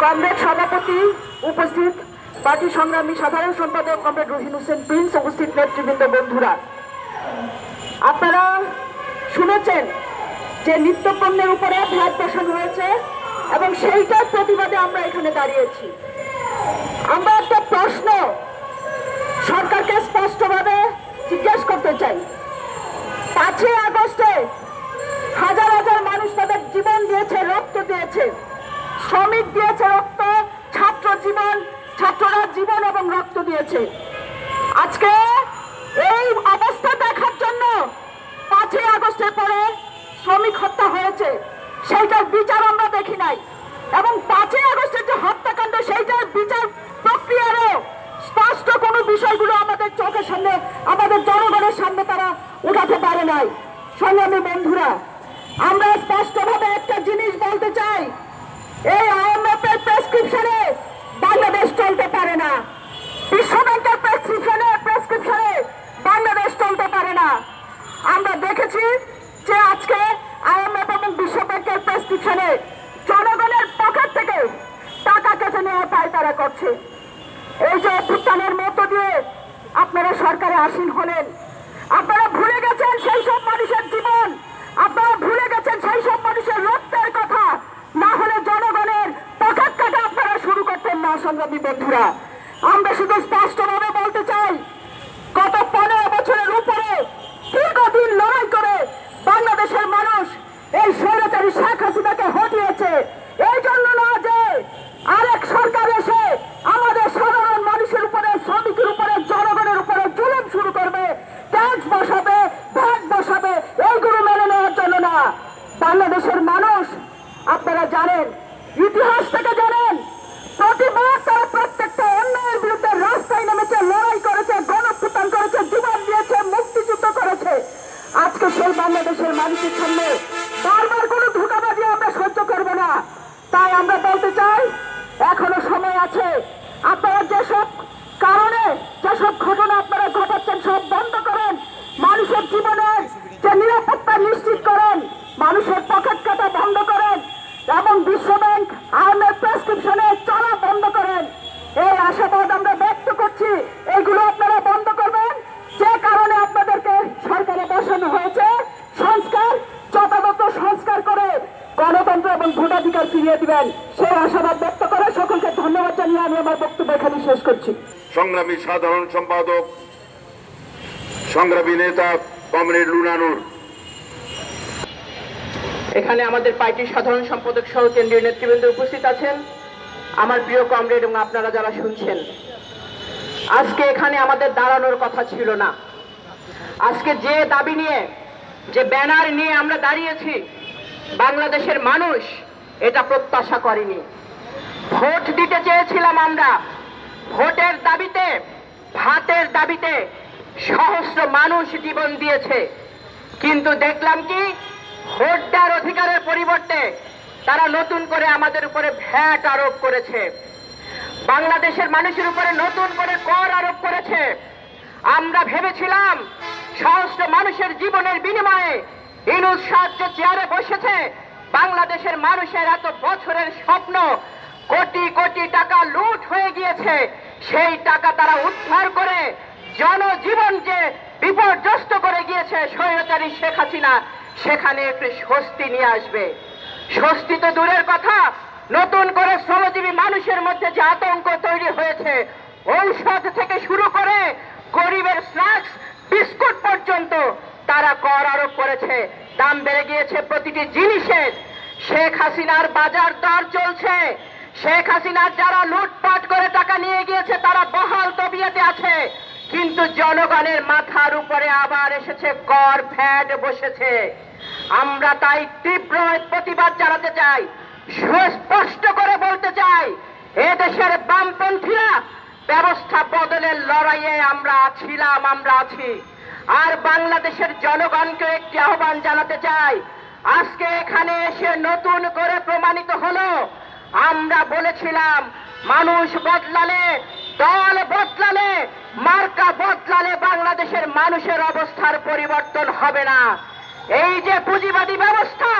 Comrade সভাপতি উপস্থিত, party সংগ্রামী সাধারণ সম্পাদক কমরেড রহিন হোসেন প্রিন্স, উপস্থিত নেতৃবৃন্দ, বন্ধুরা, আপনারা শুনেছেন যে নিত্যপণ্যের উপরে ভ্যাট বসানো হয়েছে এবং সেইটার প্রতিবাদে আমরা এখানে দাঁড়িয়েছি। আমরা একটা প্রশ্ন সরকারকে স্পষ্টভাবে জিজ্ঞেস করতে চাই। 5ই আগস্টে হাজার হাজার মানুষ তাদের জীবন দিয়েছে, রক্ত দিয়েছে, শ্রমিক দিয়েছে রক্ত, ছাত্ররা জীবন এবং রক্ত দিয়েছে। আজকে এই অবস্থা দেখার জন্য 5ই আগস্টের পরে শ্রমিক হত্যা হয়েছে, সেইটার বিচার আমরা দেখি নাই। এবং 5ই আগস্টের যে হত্যাকাণ্ড, সেইটার বিচার প্রক্রিয়ারও স্পষ্ট কোনো বিষয়গুলো আমাদের চোখের সামনে, আমাদের জনগণের সামনে তারা উঠাতে পারে নাই। সংগ্রামী বন্ধুরা, আমরা স্পষ্টভাবে একটা জিনিস বলতে চাই, এই IMF এর প্রেসক্রিপশনে বাংলাদেশ চলতে পারে না, বিশ্ব ব্যাংকের প্রেসক্রিপশনে বাংলাদেশ চলতে পারে না। আমরা দেখেছি যে আজকে IMF এবং বিশ্ব ব্যাংকের প্রেসক্রিপশনে জনগণের পকেট থেকে টাকা কেটে নেওয়ার পায় তারা করছে। এই যে অভ্যুত্থানের মধ্য দিয়ে আপনারা সরকারে আসীন হলেন, আপনারা ভুলে গেছেন সেই সব মানুষের জীবন, আপনারা ভুলে গেছেন সেই সব মানুষের রক্তের কথা, না হলে জনগণের পকেট কাটা আপনারা শুরু করতেন না। সংগ্রামী বন্ধুরা, আমরা শুধু স্পষ্টভাবে বলতে চাই, গত 15 বছরের উপরে দীর্ঘদিন লড়াই করে বাংলাদেশের মানুষ এই স্বৈরাচারী শেখ হাসিনাকে হটিয়েছে। এই জন্য না যে আরেক সরকার এসে আমাদের সাধারণ মানুষের উপরে, শ্রমিকের উপরে, জনগণের উপরে জুলুম শুরু করবে, ট্যাক্স বসাবে, ভ্যাট বসাবে, এইগুলো মেনে নেওয়ার জন্য না। বাংলাদেশের মানুষ, আপনারা জানেন, ইতিহাস থেকে জানেন, প্রতিবার তারা প্রত্যেকটা অন্যায়ের বিরুদ্ধে রাস্তায় নেমেছে, লড়াই করেছে, গণঅভ্যুত্থান করেছে, জীবন দিয়েছে, মুক্তিযুদ্ধ করেছে। আজকে সেই বাংলাদেশের মানুষের সামনে বারবার কোনো ধোঁকাবাজি আমরা সহ্য করবো না। তাই আমরা বলতে চাই, এখনো সময় আছে। আপনারা যেসব কারণে, যেসব ঘটনা আপনারা ঘটাচ্ছেন সব বন্ধ করেন, মানুষের জীবনের যে নিরাপত্তা নিশ্চিত করেন, মানুষের পকেট কাটা বন্ধ করেন এবং বিশ্ব ব্যাংক IMF প্রেসক্রিপশনে চলা বন্ধ করেন। এই আশাবাদ আমরা ব্যক্ত করছি। এইগুলো আপনারা বন্ধ করবেন। যে কারণে আপনাদেরকে সরকারে বসানো হয়েছে, সংস্কার, যথাযথ সংস্কার করে গণতন্ত্র এবং ভোটাধিকার ফিরিয়ে দিবেন, সেই আশাবাদ ব্যক্ত করে সকলকে ধন্যবাদ জানিয়ে আমি আমার বক্তব্য এখানে শেষ করছি। সংগ্রামী সাধারণ সম্পাদক, সংগ্রামী নেতা কমরেড লুনানুর। এখানে আমাদের পার্টির সাধারণ সম্পাদক সহ কেন্দ্রীয় নেতৃবৃন্দ উপস্থিত আছেন, আমার প্রিয় কমরেড এবং আপনারা যারা শুনছেন। আজকে এখানে আমাদের দাঁড়ানোর কথা ছিল না। আজকে যে দাবি নিয়ে, যে ব্যানার নিয়ে আমরা দাঁড়িয়েছি, বাংলাদেশের মানুষ এটা প্রত্যাশা করেনি। ভোট দিতে চেয়েছিলাম আমরা, ভোটের দাবিতে, ভাতের দাবিতে সহস্র মানুষ জীবন দিয়েছে। কিন্তু দেখলাম কি, ভোট দেওয়ার অধিকারের পরিবর্তে তারা নতুন করে আমাদের উপরে ভ্যাট আরোপ করেছে, বাংলাদেশের মানুষের উপরে নতুন করে কর আরোপ করেছে। আমরা ভেবেছিলাম সহস্র মানুষের জীবনের বিনিময়ে ইনুস সাহায্য চেয়ারে বসেছে, বাংলাদেশের মানুষের এত বছরের স্বপ্ন, কোটি কোটি টাকা লুট হয়ে গিয়েছে, সেই টাকা তারা উদ্ধার করে জনজীবন যে বিপর্যস্ত করে গিয়েছে স্বৈরাচারী শেখ হাসিনা, সেখানে একটু স্বস্তি নিয়ে আসবে। স্বস্তি তো দূরের কথা, নতুন করে শ্রমজীবী মানুষের মধ্যে যে আতঙ্ক তৈরি হয়েছে, ঔষধ থেকে শুরু করে গরিবের স্ন্যাক্স, বিস্কুট পর্যন্ত তারা কর আরোপ করেছে। দাম বেড়ে গিয়েছে প্রতিটি জিনিসের। শেখ হাসিনার বাজার দর চলছে। শেখ হাসিনার যারা লুটপাট করে টাকা নিয়ে গিয়েছে তারা বহাল তবিয়তে আছে, কিন্তু জনগণের মাথার উপরে আবার এসেছে কর, ভ্যাট বসেছে। আমরা তাই তীব্র প্রতিবাদ জানাতে চাই, সুস্পষ্ট করে বলতে চাই, এদেশের বামপন্থীরা ব্যবস্থা বদলের লড়াইয়ে আমরা ছিলাম, আমরা আছি। আর বাংলাদেশের জনগণকে একটি আহ্বান জানাতে চাই, আজকে এখানে এসে নতুন করে প্রমাণিত হলো, আমরা বলেছিলাম মানুষ বদলালে, দল বদলালে, মার্কা বদলালে বাংলাদেশের মানুষের অবস্থার পরিবর্তন হবে না। এই যে পুঁজিবাদী ব্যবস্থা,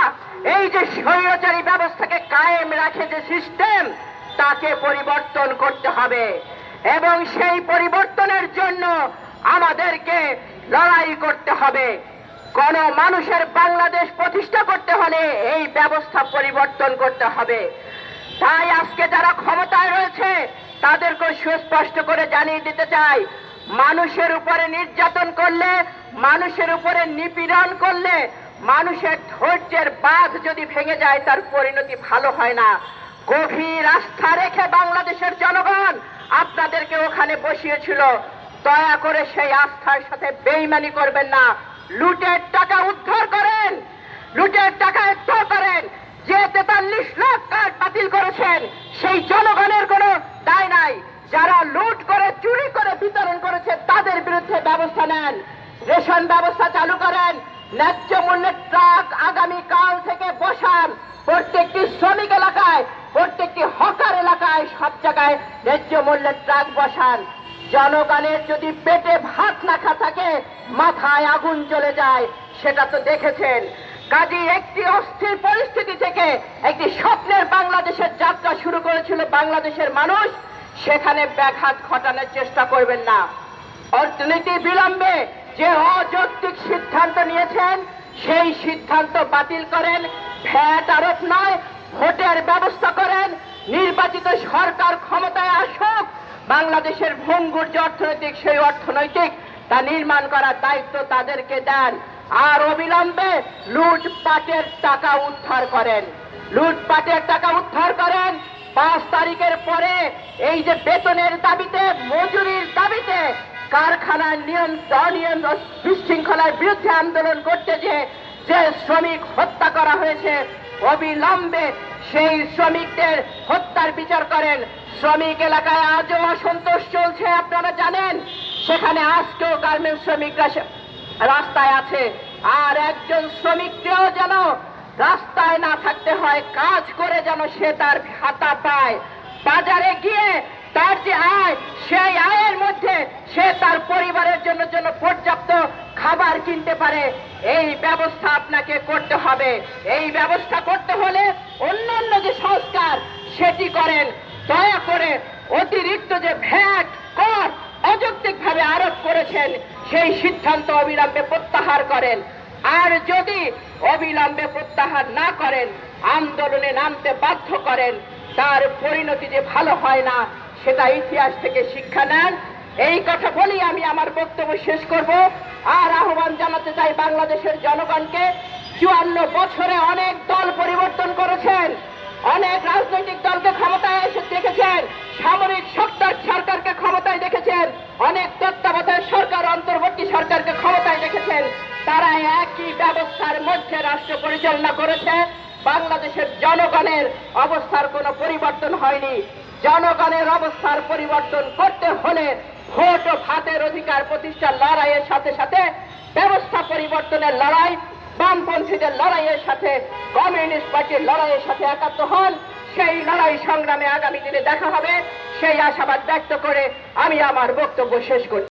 এই যে স্বৈরাচারী ব্যবস্থাকে কায়েম রাখে যে সিস্টেম, তাকে পরিবর্তন করতে হবে এবং সেই পরিবর্তনের জন্য আমাদেরকে লড়াই করতে হবে। কোন মানুষের বাংলাদেশ প্রতিষ্ঠা করতে হলে এই ব্যবস্থা পরিবর্তন করতে হবে। তাই আজকে যারা ক্ষমতায় রয়েছে তাদেরকে সুস্পষ্ট করে জানিয়ে দিতে চাই, মানুষের উপরে নির্যাতন করলে, মানুষের উপরে নিপীড়ন করলে, মানুষের ধৈর্যের বাঁধ যদি ভেঙে যায় তার পরিণতি ভালো হয় না। গভীর আস্থা রেখে বাংলাদেশের জনগণ আপনাদেরকে ওখানে বসিয়েছিল, দয়া করে সেই আস্থার সাথে বেইমানি করবেন না। লুটের টাকা উদ্ধার করেন, লুটের টাকা উদ্ধার করেন। যে 43 লাখ কার্ড বাতিল করেছেন সেই জনগণের কোনো দায় নাই। যারা লুট করে চুরি করে বিতরণ করেছে তাদের বিরুদ্ধে ব্যবস্থা নেন। রেশন ব্যবস্থা চালু করেন। ন্যায্য মূল্যের ট্রাক আগামীকাল থেকে বসান। প্রত্যেকটি শ্রমিক এলাকায়, প্রত্যেকটি হকার এলাকায়, সব জায়গায় ন্যায্য মূল্যের ট্রাক বসান। জনগণের যদি পেটে ভাত না থাকে মাথায় আগুন চলে যায়, সেটা তো দেখেছেন। কাজী একটি অস্থির পরিস্থিতি থেকে একটি স্বপ্নের বাংলাদেশের যাত্রা শুরু করেছিল বাংলাদেশের মানুষ, সেখানে ব্যাঘাত ঘটানোর চেষ্টা করবেন না। অর্থনীতি বিলম্বে যে অযৌক্তিক সিদ্ধান্ত নিয়েছেন সেই সিদ্ধান্ত বাতিল করেন। ভ্যাট আরোপ নয়, ভোটের ব্যবস্থা করেন। নির্বাচিত সরকার ক্ষমতায় আসুক, বাংলাদেশের ভঙ্গুর যে অর্থনৈতিক সেই অর্থনৈতিক তা নির্মাণ করার দায়িত্ব তাদেরকে দেন। আর অবিলম্বে লুটপাটের টাকা উদ্ধার করেন, লুটপাটের টাকা উদ্ধার করেন। 5 তারিখের পরে এই যে বেতনের দাবিতে, মজুরির দাবিতে কারখানার অনিয়ম বিশৃঙ্খলার বিরুদ্ধে আন্দোলন করতে যে শ্রমিক হত্যা করা হয়েছে, অবিলম্বে সেই শ্রমিকদের হত্যার বিচার করেন। শ্রমিক এলাকায় আজও অসন্তোষ চলছে, আপনারা জানেন। সেখানে আজকেও গার্মেন্টস শ্রমিকরা রাস্তায় আছে। আর একজন শ্রমিককেও যেন রাস্তায় না থাকতে হয়, কাজ করে যেন সে তার ভাতা পায়। বাজারে গিয়ে তার যে আয়, সেই আয়ের মধ্যে সে তার পরিবারের জন্য পর্যাপ্ত খাবার কিনতে পারে। এই ব্যবস্থা আপনাকে করতে হবে। এই ব্যবস্থা করতে হলে অন্যান্য যে সংস্কার সেটি করেন। দয়া করে অতিরিক্ত যে ভ্যাট কর অযৌক্তিকভাবে আরোপ করেছেন সেই সিদ্ধান্ত অবিলম্বে প্রত্যাহার করেন। আর যদি অবিলম্বে প্রত্যাহার না করেন, আন্দোলনে নামতে বাধ্য করেন, তার পরিণতি যে ভালো হয় না সেটা ইতিহাস থেকে শিক্ষা নেন। এই কথা বলি আমি আমার বক্তব্য শেষ করব। আর আহ্বান জানাতে চাই বাংলাদেশের জনগণকে, 54 বছরে অনেক দল পরিবর্তন করেছেন, অনেক রাজনৈতিক দলকে ক্ষমতায় এসে দেখেছেন, সামরিক সরকারকে ক্ষমতায় দেখেছেন, অনেক তত্ত্বাবধায়ক সরকার, অন্তর্বর্তী সরকারকে ক্ষমতায় দেখেছেন। তারা একই ব্যবস্থার মধ্যে রাষ্ট্র পরিচালনা করেছে। বাংলাদেশের জনগণের অবস্থার কোনো পরিবর্তন হয়নি। জনগণের অবস্থার পরিবর্তন করতে হলে ভোট ও ভাতের অধিকার প্রতিষ্ঠার লড়াইয়ের সাথে সাথে ব্যবস্থা পরিবর্তনের লড়াই, বামপন্থীদের লড়াইয়ের সাথে কমিউনিস্ট পার্টির লড়াইয়ের সাথে একাত্ম হন। সেই লড়াই সংগ্রামে আগামী দিনে দেখা হবে, সেই আশাবাদ ব্যক্ত করে আমি আমার বক্তব্য শেষ করছি।